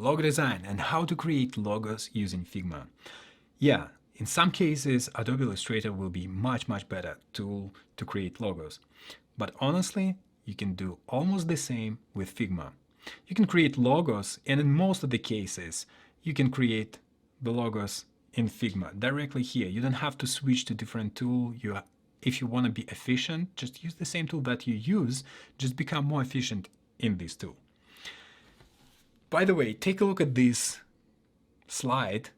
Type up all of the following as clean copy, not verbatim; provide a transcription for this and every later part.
logo design and how to create logos using Figma. Yeah, in some cases, Adobe Illustrator will be much better tool to create logos. But honestly, you can do almost the same with Figma. You can create logos, and in most of the cases, you can create the logos in Figma directly here. You don't have to switch to different tool. If you want to be efficient, just use the same tool that you use, just become more efficient in this tool. By the way, take a look at this slide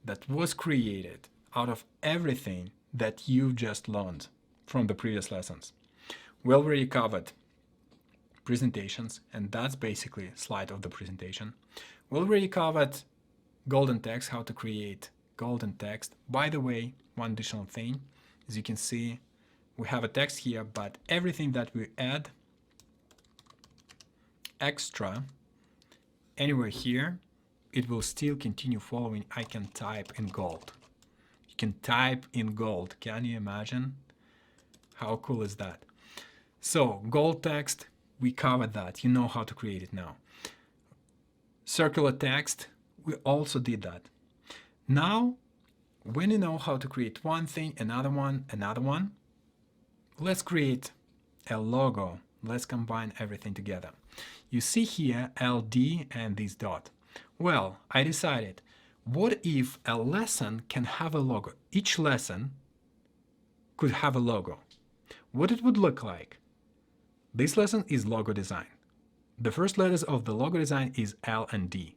that was created out of everything that you just learned from the previous lessons. We already covered presentations, and that's basically a slide of the presentation. We already covered golden text, how to create golden text. By the way, one additional thing, as you can see, we have a text here, but everything that we add extra anywhere here, it will still continue following. I can type in gold. You can type in gold. Can you imagine? How cool is that? So gold text, we covered that. You know how to create it now. Circular text, we also did that. Now, when you know how to create one thing, another one, let's create a logo. Let's combine everything together. You see here LD and this dot. Well, I decided, what if a lesson can have a logo? Each lesson could have a logo. What it would look like? This lesson is logo design. The first letters of the logo design is L and D.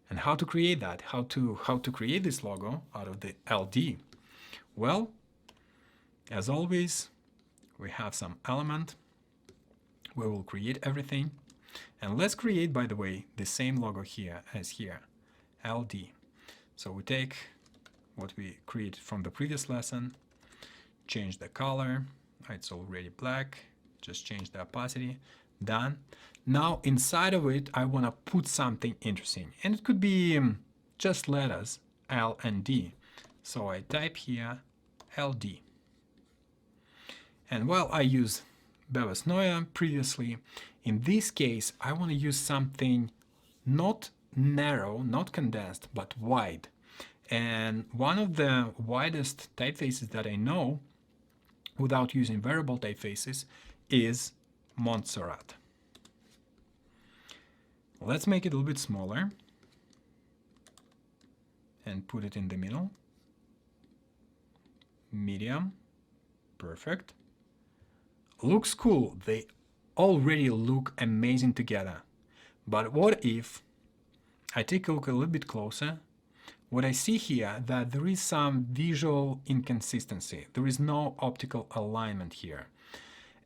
And how to create that? How to create this logo out of the LD? Well, as always, we have some element. We will create everything. And let's create, by the way, the same logo here as here, LD. So we take what we created from the previous lesson, change the color. It's already black. Just change the opacity. Done. Now inside of it, I want to put something interesting. And it could be just letters, L and D. So I type here LD. And while I used Bevis Neue previously, in this case, I want to use something not narrow, not condensed, but wide. And one of the widest typefaces that I know, without using variable typefaces, is Montserrat. Let's make it a little bit smaller and put it in the middle. Medium. Perfect. Looks cool. They already look amazing together. But what if I take a look a little bit closer? What I see here, that there is some visual inconsistency. There is no optical alignment here.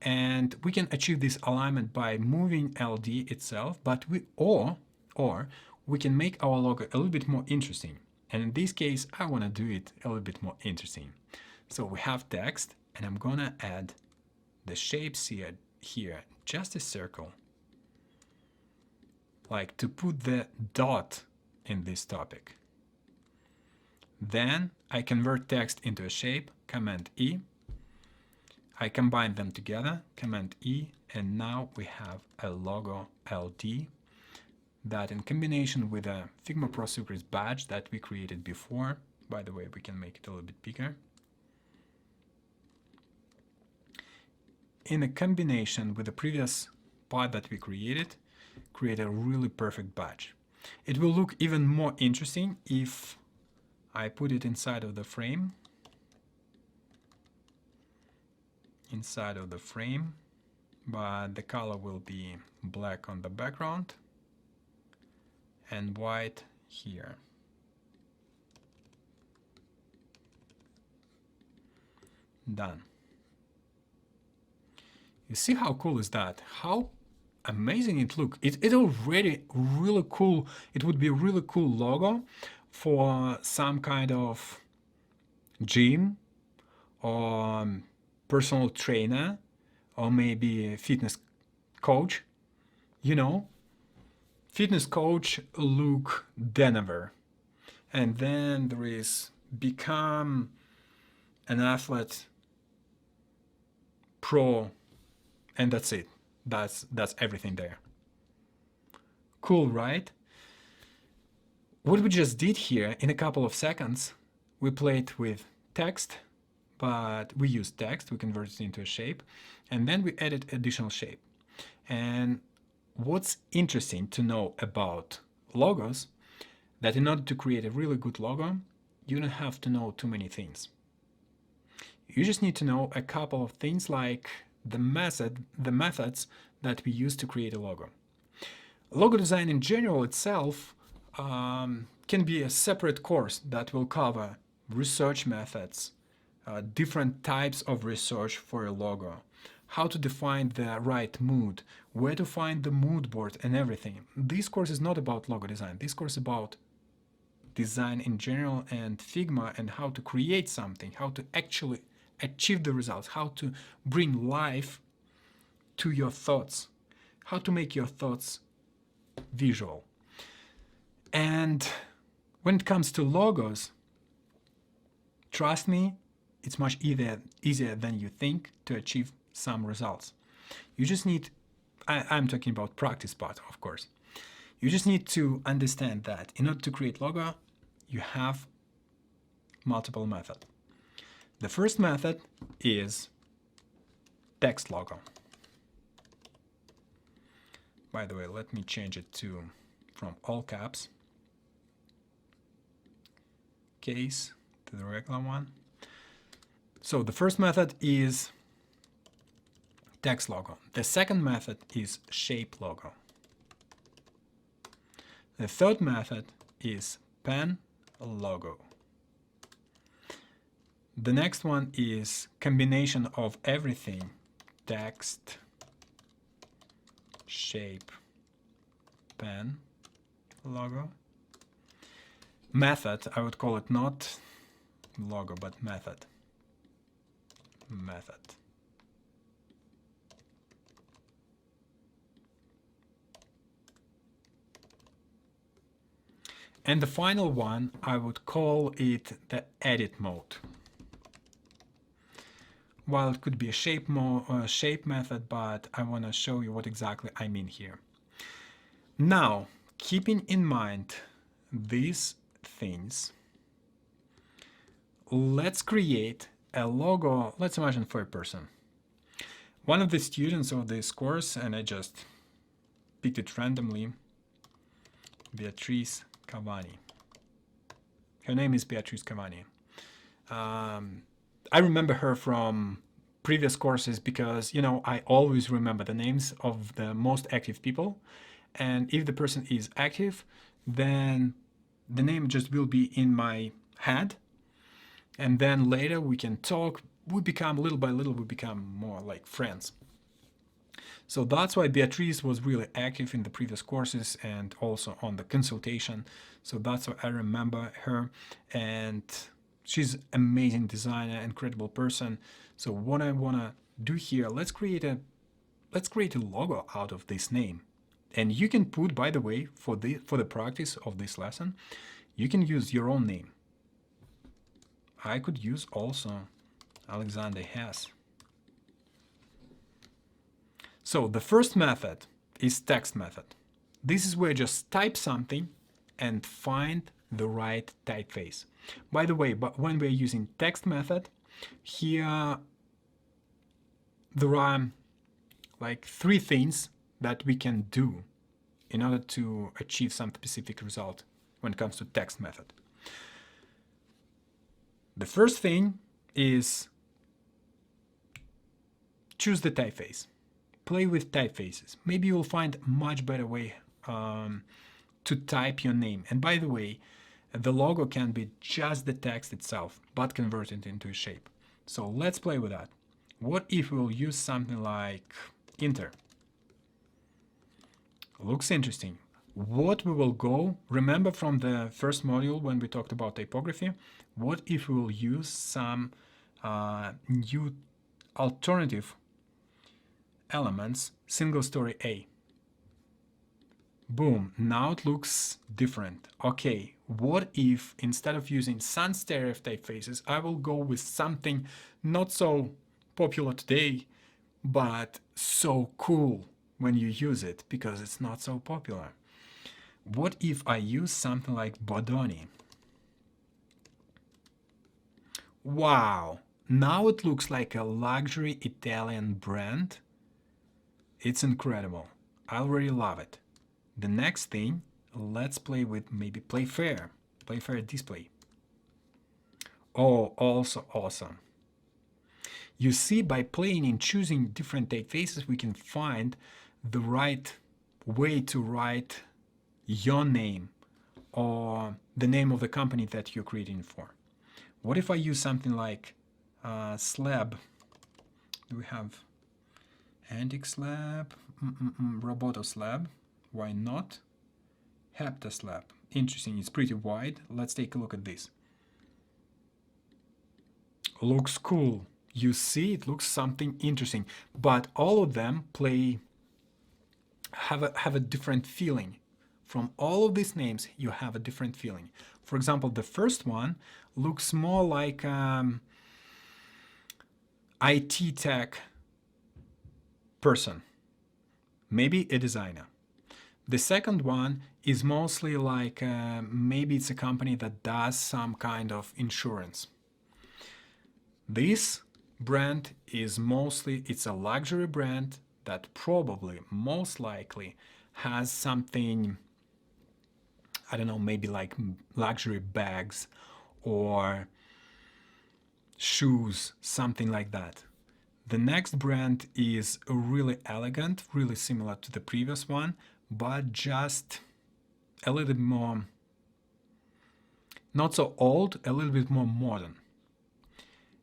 And we can achieve this alignment by moving LD itself, but or we can make our logo a little bit more interesting. And in this case, I want to do it a little bit more interesting. So we have text, and I'm gonna add the shapes here, just a circle, like to put the dot in this topic. Then I convert text into a shape, Command E. I combine them together, Command E, and now we have a logo LD that, in combination with a Figma Pro Secrets badge that we created before, by the way, we can make it a little bit bigger. In a combination with the previous part that we create a really perfect badge. It will look even more interesting if I put it inside of the frame. But the color will be black on the background and white here. Done. You see how cool is that? How amazing it looks. It already really cool. It would be a really cool logo for some kind of gym or personal trainer or maybe fitness coach. You know, fitness coach Luke Denver. And then there is become an athlete pro, and that's it. That's everything there. Cool, right? What we just did here in a couple of seconds, we played with text, but we used text, we converted it into a shape, and then we added additional shape. And what's interesting to know about logos, that in order to create a really good logo, you don't have to know too many things. You just need to know a couple of things like the methods that we use to create a logo. Logo design in general itself can be a separate course that will cover research methods, different types of research for a logo, how to define the right mood, where to find the mood board and everything. This course is not about logo design. This course is about design in general and Figma and how to create something, how to actually achieve the results, how to bring life to your thoughts, how to make your thoughts visual. And when it comes to logos, trust me, it's much easier than you think to achieve some results. You just need, I'm talking about practice part, of course. You just need to understand that in order to create logo, you have multiple methods. The first method is text logo. By the way, let me change it to from all caps case to the regular one. So the first method is text logo. The second method is shape logo. The third method is pen logo. The next one is combination of everything: text, shape, pen logo. Method, I would call it not logo, but method. Method. And the final one, I would call it the edit mode. Well, it could be a shape method, but I want to show you what exactly I mean here. Now, keeping in mind these things, let's create a logo. Let's imagine for a person. One of the students of this course, and I just picked it randomly, Beatrice Cavani. Her name is Beatrice Cavani. I remember her from previous courses because, you know, I always remember the names of the most active people. And if the person is active, then the name just will be in my head. And then later we can talk. We become, little by little, we become more like friends. So that's why Beatrice was really active in the previous courses and also on the consultation. So that's why I remember her. And she's amazing designer, incredible person. So what I want to do here, let's create a logo out of this name. And you can put, by the way, for the practice of this lesson, you can use your own name. I could use also Alexander Hess. So the first method is text method. This is where you just type something and find the right typeface. By the way, but when we're using text method, here there are like 3 things that we can do in order to achieve some specific result when it comes to text method. The first thing is choose the typeface. Play with typefaces. Maybe you'll find a much better way to type your name. And by the way, the logo can be just the text itself, but converted into a shape. So let's play with that. What if we'll use something like Inter? Looks interesting. What we will go, remember from the first module when we talked about typography, what if we will use some new alternative elements, single story A. Boom, now it looks different. Okay, what if instead of using sans serif typefaces, I will go with something not so popular today, but so cool when you use it because it's not so popular. What if I use something like Bodoni? Wow, now it looks like a luxury Italian brand. It's incredible. I already love it. The next thing, let's play with maybe Playfair display. Oh, also awesome. You see, by playing and choosing different typefaces, we can find the right way to write your name or the name of the company that you're creating for. What if I use something like slab? Do we have Antic slab, Roboto slab? Why not? Hepta slab. Interesting, it's pretty wide. Let's take a look at this. Looks cool. You see, it looks something interesting, but all of them have a different feeling. From all of these names, you have a different feeling. For example, the first one looks more like IT tech person, maybe a designer. The second one is mostly like maybe it's a company that does some kind of insurance. This brand is mostly, it's a luxury brand that probably, most likely, has something, I don't know, maybe like luxury bags or shoes, something like that. The next brand is really elegant, really similar to the previous one, but just a little bit more, not so old, a little bit more modern.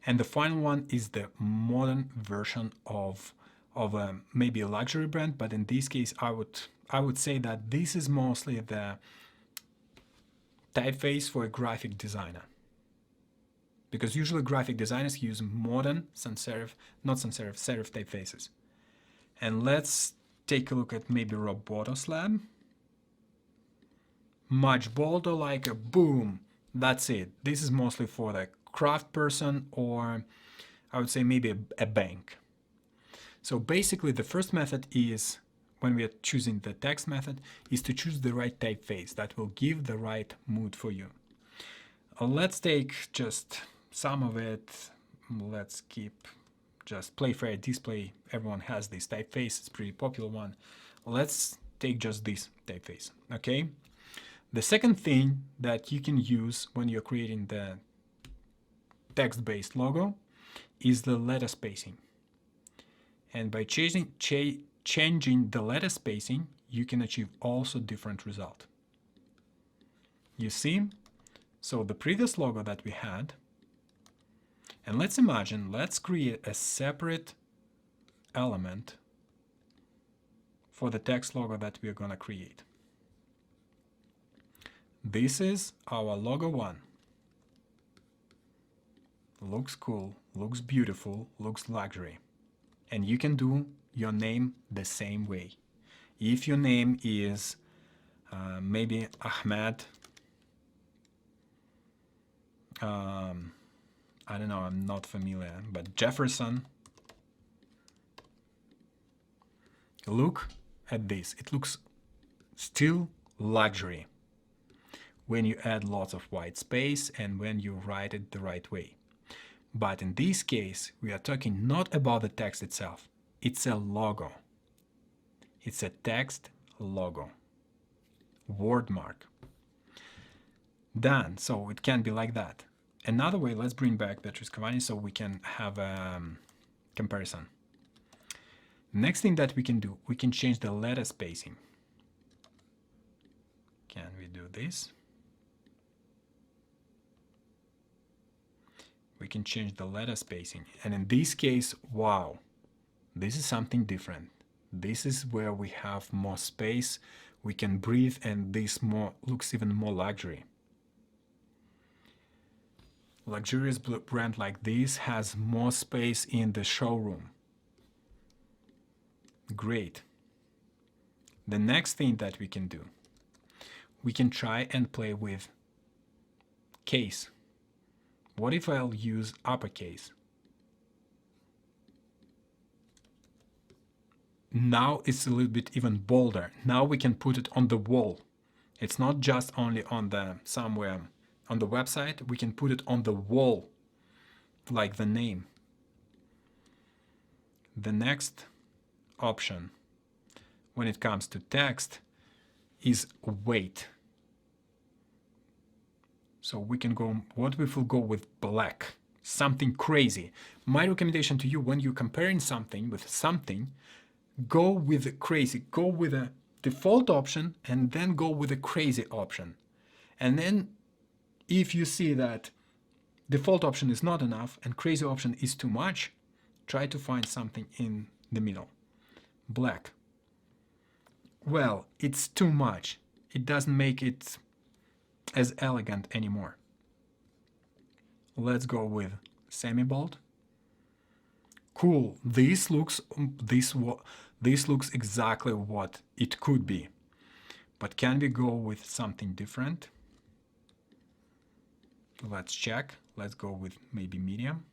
And the final one is the modern version of maybe a luxury brand, but in this case, I would say that this is mostly the typeface for a graphic designer. Because usually graphic designers use modern not sans serif, serif typefaces. And let's take a look at maybe Roboto slab. Much bolder, like a boom. That's it. This is mostly for the craft person, or I would say maybe a bank. So basically the first method is, when we are choosing the text method, is to choose the right typeface that will give the right mood for you. Let's take just some of it. Let's keep just Playfair display. Everyone has this typeface. It's a pretty popular one. Let's take just this typeface, okay? The second thing that you can use when you're creating the text-based logo is the letter spacing. And by changing the letter spacing, you can achieve also different result. You see? So the previous logo that we had, and let's imagine, let's create a separate element for the text logo that we're going to create. This is our logo one. Looks cool, looks beautiful, looks luxury. And you can do your name the same way. If your name is maybe Ahmed, I don't know, I'm not familiar, but Jefferson, look at this. It looks still luxury when you add lots of white space and when you write it the right way. But in this case, we are talking not about the text itself. It's a logo. It's a text logo. Word mark. Done. So it can be like that. Another way, let's bring back Beatrice Cavani so we can have a comparison. Next thing that we can do, we can change the letter spacing. Can we do this? We can change the letter spacing. And in this case, wow, this is something different. This is where we have more space, we can breathe, and this looks even more luxury. Luxurious brand like this has more space in the showroom. Great. The next thing that we can do, we can try and play with case. What if I'll use uppercase? Now it's a little bit even bolder. Now we can put it on the wall. It's not just only on the somewhere on the website. We can put it on the wall, like the name. The next option when it comes to text is weight. So we can go, what if we go with black? Something crazy. My recommendation to you, when you're comparing something with something, go with the crazy, go with a default option and then go with a crazy option. And then if you see that default option is not enough and crazy option is too much, try to find something in the middle. Black. Well, it's too much. It doesn't make it as elegant anymore. Let's go with semi-bold. Cool. This looks exactly what it could be. But can we go with something different? Let's check. Let's go with maybe medium.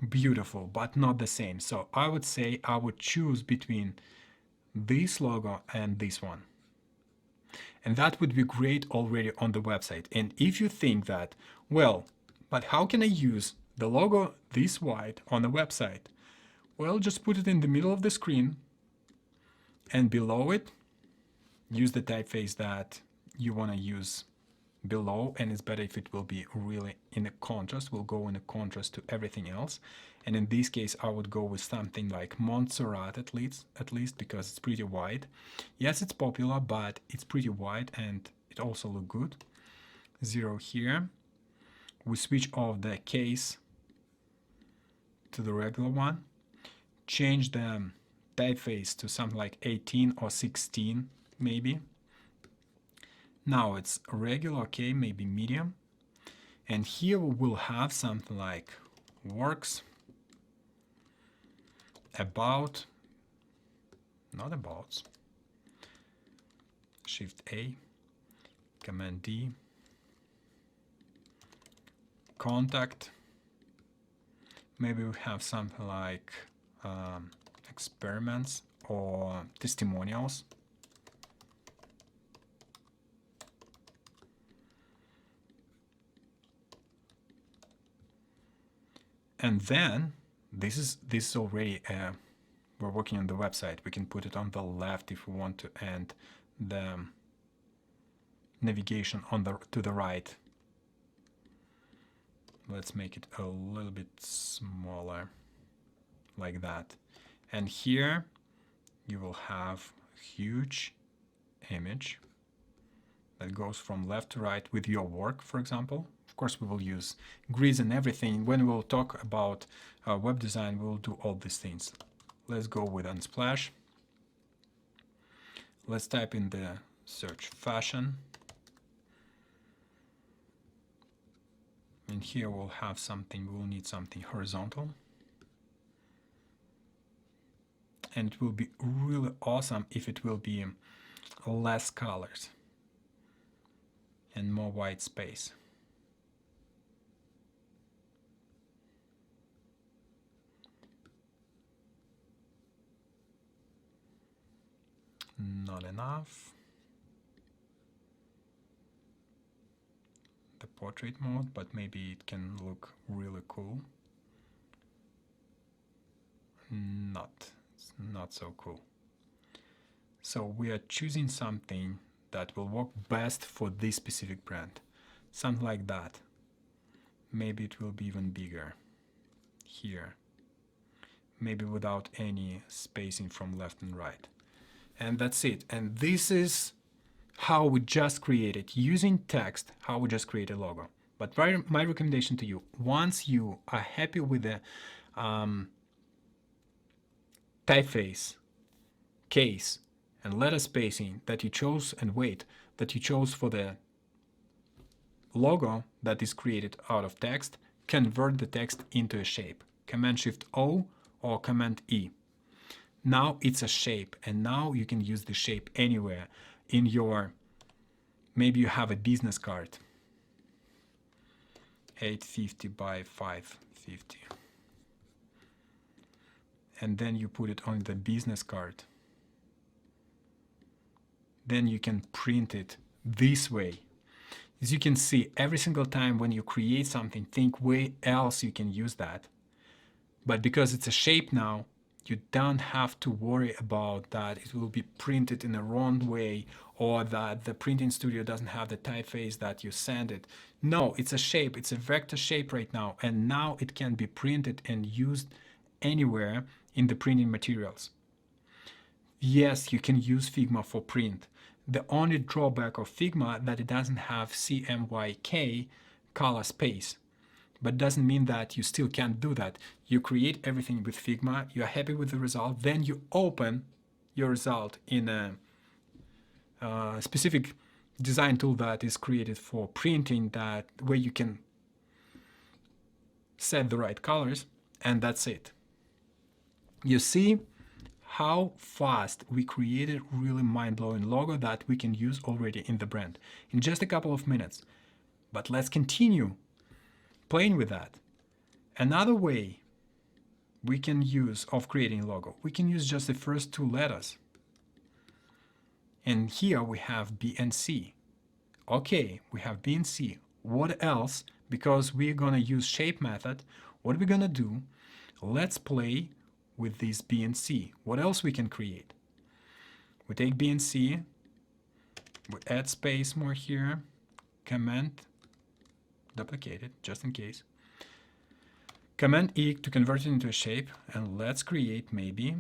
Beautiful, but not the same. So I would say I would choose between this logo and this one. And that would be great already on the website. And if you think that, well, but how can I use the logo this wide on the website? Well, just put it in the middle of the screen and below it, use the typeface that you want to use below, and it's better if it will be really in a contrast. We'll go in a contrast to everything else. And in this case, I would go with something like Montserrat at least because it's pretty wide. Yes, it's popular, but it's pretty wide and it also looks good. 0 here. We switch off the case to the regular one. Change the typeface to something like 18 or 16 maybe. Now it's regular, okay, maybe medium. And here we will have something like works, about, not about, Shift A, Command D, contact. Maybe we have something like experiments or testimonials. And then this is already we're working on the website. We can put it on the left if we want to, and the navigation on the to the right. Let's make it a little bit smaller, like that. And here you will have a huge image that goes from left to right with your work, for example. Of course, we will use grids and everything. When we'll talk about web design, we'll do all these things. Let's go with Unsplash. Let's type in the search fashion. And here we'll have something, we'll need something horizontal. And it will be really awesome if it will be less colors and more white space. Not enough. The portrait mode, but maybe it can look really cool. It's not so cool. So we are choosing something that will work best for this specific brand. Something like that. Maybe it will be even bigger here. Maybe without any spacing from left and right. And that's it. And this is how we just created, using text, how we just create a logo. But my recommendation to you, once you are happy with the typeface, case, and letter spacing that you chose, and weight that you chose for the logo that is created out of text, convert the text into a shape. Command-Shift-O or Command-E. Now it's a shape, and now you can use the shape anywhere in your, maybe you have a business card, 850 by 550. And then you put it on the business card. then you can print it this way. As you can see, every single time when you create something, think where else you can use that. But because it's a shape now, you don't have to worry about that it will be printed in a wrong way, or that the printing studio doesn't have the typeface that you send it. No, it's a shape, it's a vector shape right now, and now it can be printed and used anywhere in the printing materials. Yes, you can use Figma for print. The only drawback of Figma that it doesn't have CMYK color space. But doesn't mean that you still can't do that. You create everything with Figma, you're happy with the result, then you open your result in a specific design tool that is created for printing, that where you can set the right colors, and that's it. You see how fast we created really mind-blowing logo that we can use already in the brand in just a couple of minutes. But let's continue playing with that. Another way we can use of creating logo, we can use just the first two letters. And here we have B and C. Okay, we have B and C. What else? Because we're gonna use shape method, what we're gonna do, let's play with this B and C. What else we can create? We take B and C, we add space more here, Command, duplicate it just in case. Command E to convert it into a shape, and let's create maybe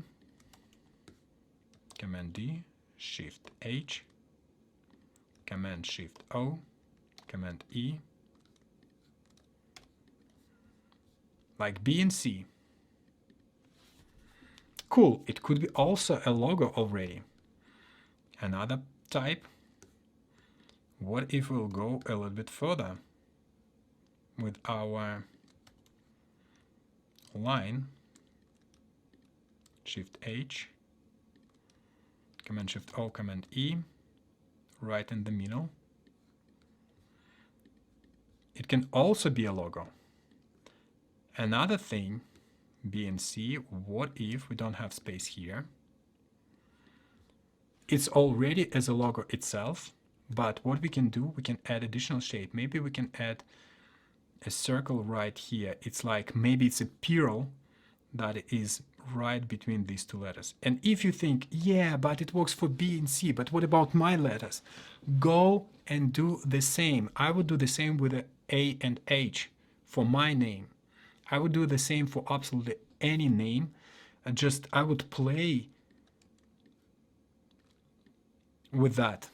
Command D, Shift H, Command Shift O, Command E, like B and C. Cool, it could be also a logo already. Another type. What if we'll go a little bit further with our line, Shift H, Command Shift O, Command E, right in the middle. It can also be a logo. Another thing, B and C, what if we don't have space here? It's already as a logo itself, but what we can do, we can add additional shape. Maybe we can add a circle right here. It's like maybe it's a pearl that is right between these two letters. And if you think, yeah, but it works for B and C, but what about my letters? Go and do the same. I would do the same with the A and H for my name. I would do the same for absolutely any name. I would play with that.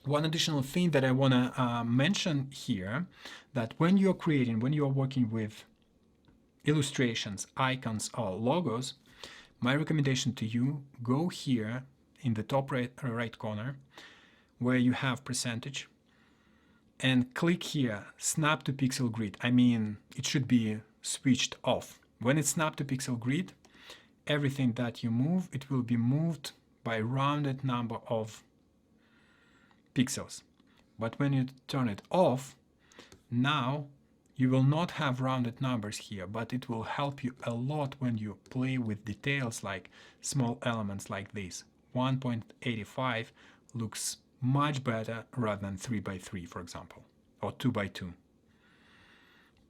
One additional thing that I want to mention here, that when you're creating, when you're working with illustrations, icons, or logos, my recommendation to you, go here in the top right corner where you have percentage and click here, snap to pixel grid. I mean, it should be switched off. When it's snap to pixel grid, everything that you move, it will be moved by rounded number of pixels. But when you turn it off, now you will not have rounded numbers here, but it will help you a lot when you play with details like small elements like this. 1.85 looks much better rather than 3 by 3, for example, or 2 by 2.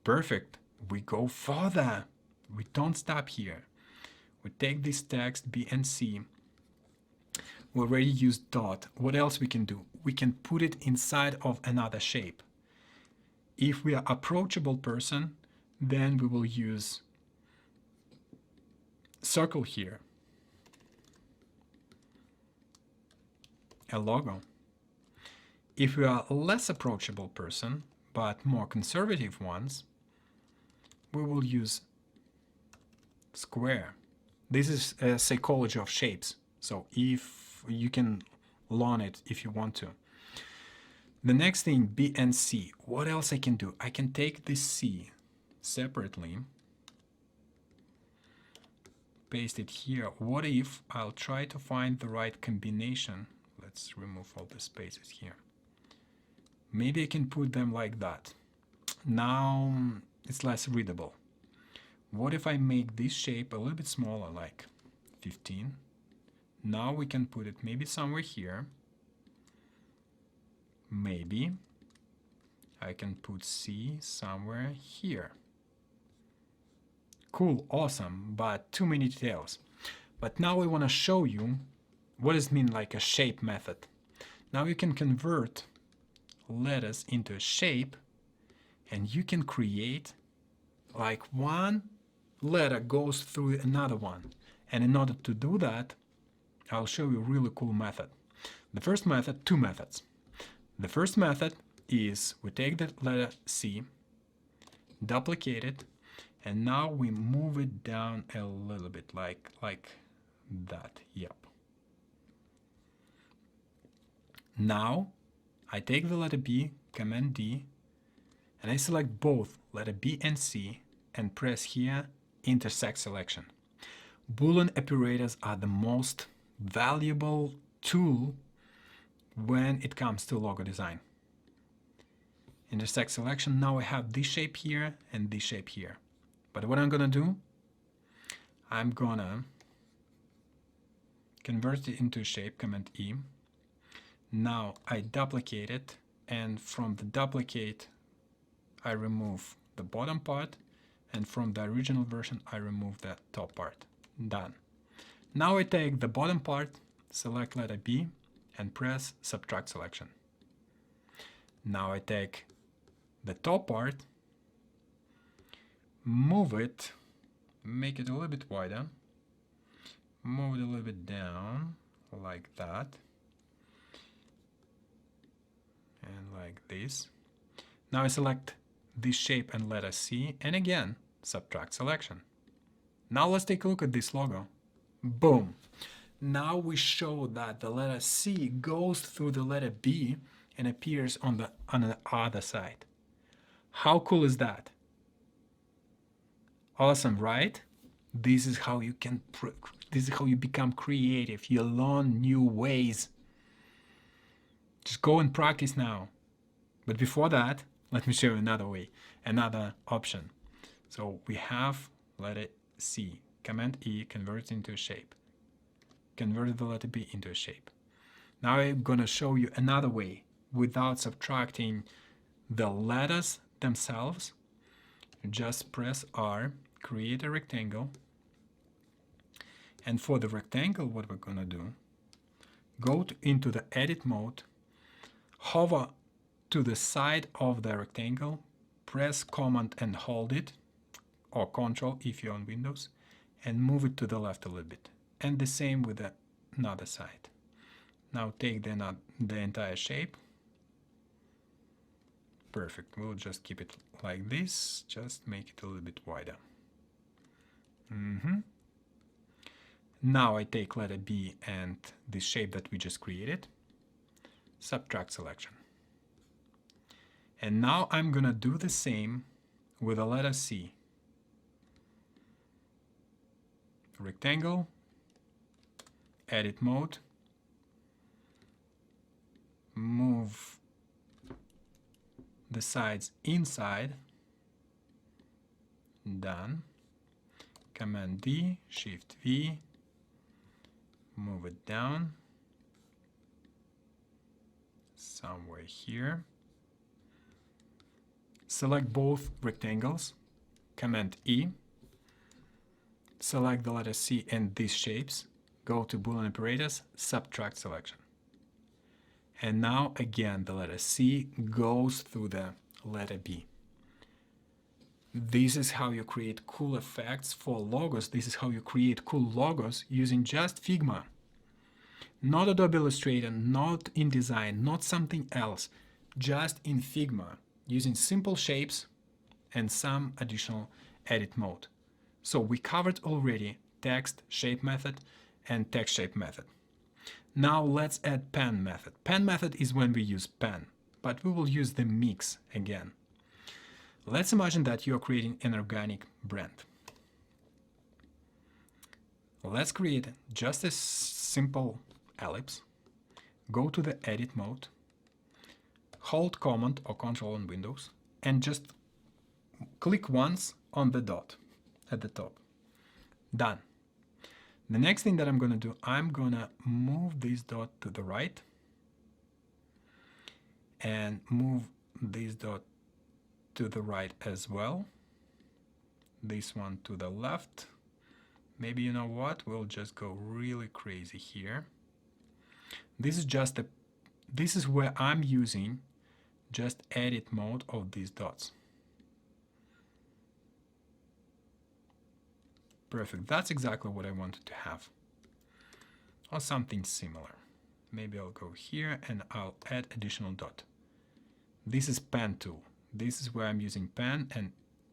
Perfect. We go further. We don't stop here. We take this text B and C. We already used dot. What else we can do? We can put it inside of another shape. If we are approachable person, then we will use circle here, a logo. If we are less approachable person, but more conservative ones, we will use square. This is a psychology of shapes. So if you can learn it if you want to. The next thing, B and C. What else I can do? I can take this C separately, paste it here. What if I'll try to find the right combination? Let's remove all the spaces here. Maybe I can put them like that. Now it's less readable. What if I make this shape a little bit smaller, like 15? Now we can put it maybe somewhere here. maybe I can put C somewhere here. Cool, awesome, but too many details. But now I want to show you what does it mean like a shape method. Now you can convert letters into a shape, and you can create like one letter goes through another one. And in order to do that, I'll show you a really cool method. The first method, two methods. The first method is we take the letter C, duplicate it, and now we move it down a little bit like that. Yep. Now I take the letter B, Command D, and I select both letter B and C and press here intersect selection. Boolean operators are the most valuable tool when it comes to logo design. Intersect selection, now I have this shape here and this shape here. But what I'm gonna do, I'm gonna convert it into a shape, Command E. Now I duplicate it, and from the duplicate I remove the bottom part, and from the original version I remove the top part. Done. Now I take the bottom part, select letter B, and press subtract selection. Now I take the top part, move it, make it a little bit wider, move it a little bit down like that, and like this. Now I select this shape and letter C, and again subtract selection. Now let's take a look at this logo. Boom. Now we show that the letter C goes through the letter B and appears on the other side. How cool is that? Awesome, right? This is how you become creative. You learn new ways. Just go and practice now. But before that, let me show you another way, another option. So we have letter C, Command E, convert into a shape. Convert the letter B into a shape. Now I'm going to show you another way without subtracting the letters themselves. Just press R, create a rectangle. And for the rectangle, what we're going to do, go into the edit mode, hover to the side of the rectangle, press Command and hold it, or Control if you're on Windows, and move it to the left a little bit. And the same with another side. Now take the entire shape. Perfect. We'll just keep it like this, just make it a little bit wider. Now I take letter B and the shape that we just created, subtract selection. And now I'm gonna do the same with the letter C. Rectangle, edit mode, move the sides inside, done. Command D, Shift V, move it down somewhere here. Select both rectangles, Command E, select the letter C and these shapes, go to Boolean operators, subtract selection. And now again the letter C goes through the letter B. This is how you create cool effects for logos. This is how you create cool logos using just Figma. Not Adobe Illustrator, not InDesign, not something else, just in Figma, using simple shapes and some additional edit mode. So we covered already text shape method and text shape method. Now let's add pen method. Pen method is when we use pen, but we will use the mix again. Let's imagine that you are creating an organic brand. Let's create just a simple ellipse. Go to the edit mode, hold Command or Control on Windows, and just click once on the dot at the top. Done. The next thing that I'm going to do, I'm going to move this dot to the right, and move this dot to the right as well. This one to the left. Maybe, you know what, we'll just go really crazy here. This is where I'm using just edit mode of these dots. Perfect. That's exactly what I wanted to have. Or something similar. Maybe I'll go here and I'll add additional dot. This is pen tool. This is where I'm using pen and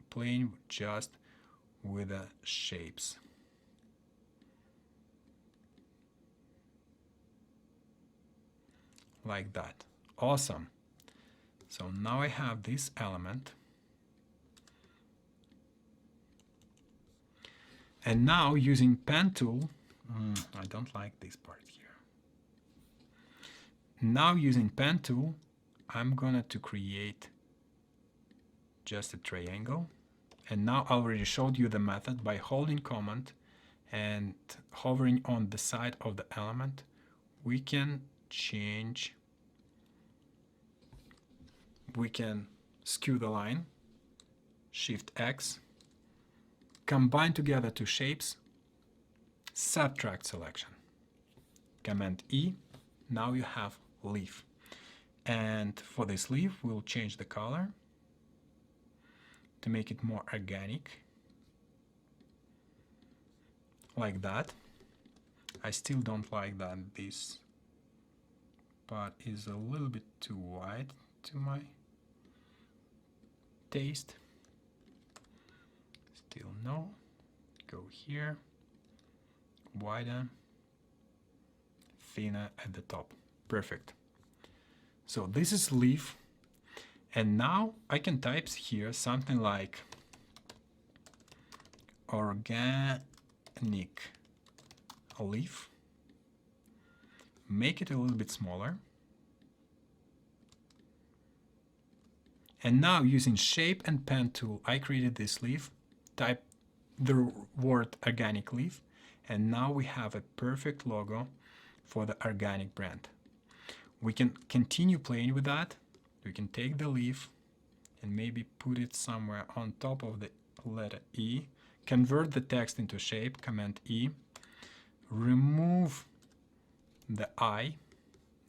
playing just with the shapes. Like that. Awesome. So now I have this element. And now using pen tool, I don't like this part here. Now using pen tool, I'm gonna to create just a triangle. And now I already showed you the method by holding Command and hovering on the side of the element. We can change, we can skew the line, Shift X, combine together two shapes, subtract selection, Command E, now you have leaf. And for this leaf, we'll change the color to make it more organic, like that. I still don't like that this part is a little bit too wide to my taste. Still no. Go here, wider, thinner at the top. Perfect. So this is leaf, and now I can type here something like organic leaf, make it a little bit smaller, and now using shape and pen tool I created this leaf, type the word organic leaf, and now we have a perfect logo for the organic brand. We can continue playing with that. We can take the leaf and maybe put it somewhere on top of the letter E, convert the text into shape, Command E, remove the I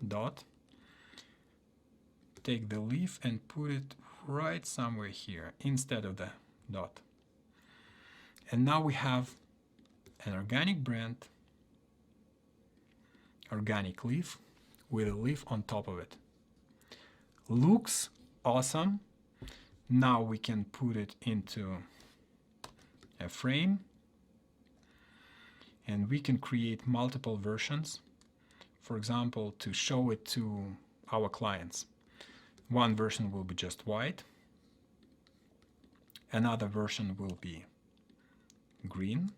dot, take the leaf and put it right somewhere here instead of the dot. And now we have an organic brand, organic leaf, with a leaf on top of it. Looks awesome. Now we can put it into a frame and we can create multiple versions, for example, to show it to our clients. One version will be just white, another version will be green,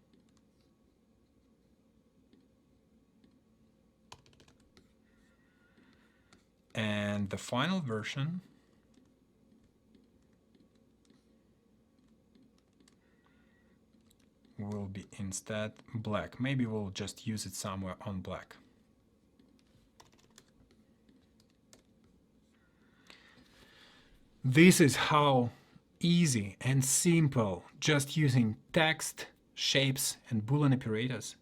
and the final version will be instead black. Maybe we'll just use it somewhere on black. This is how easy and simple, just using text, shapes, and Boolean operators,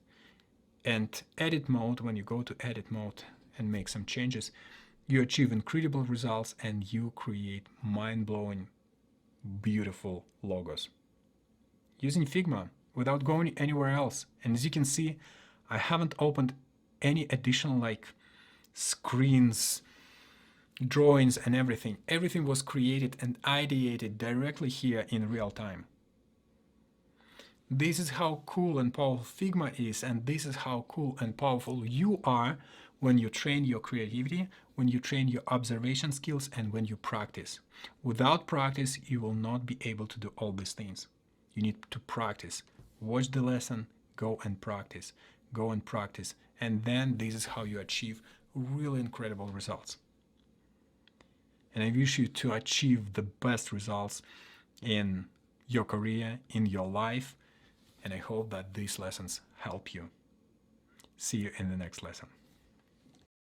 and edit mode, when you go to edit mode and make some changes, you achieve incredible results and you create mind-blowing, beautiful logos. Using Figma without going anywhere else. And as you can see, I haven't opened any additional screens, drawings and everything. Everything was created and ideated directly here in real time. This is how cool and powerful Figma is, and this is how cool and powerful you are when you train your creativity, when you train your observation skills, and when you practice. Without practice, you will not be able to do all these things. You need to practice. Watch the lesson, go and practice, and then this is how you achieve really incredible results. And I wish you to achieve the best results in your career, in your life, and I hope that these lessons help you. See you in the next lesson.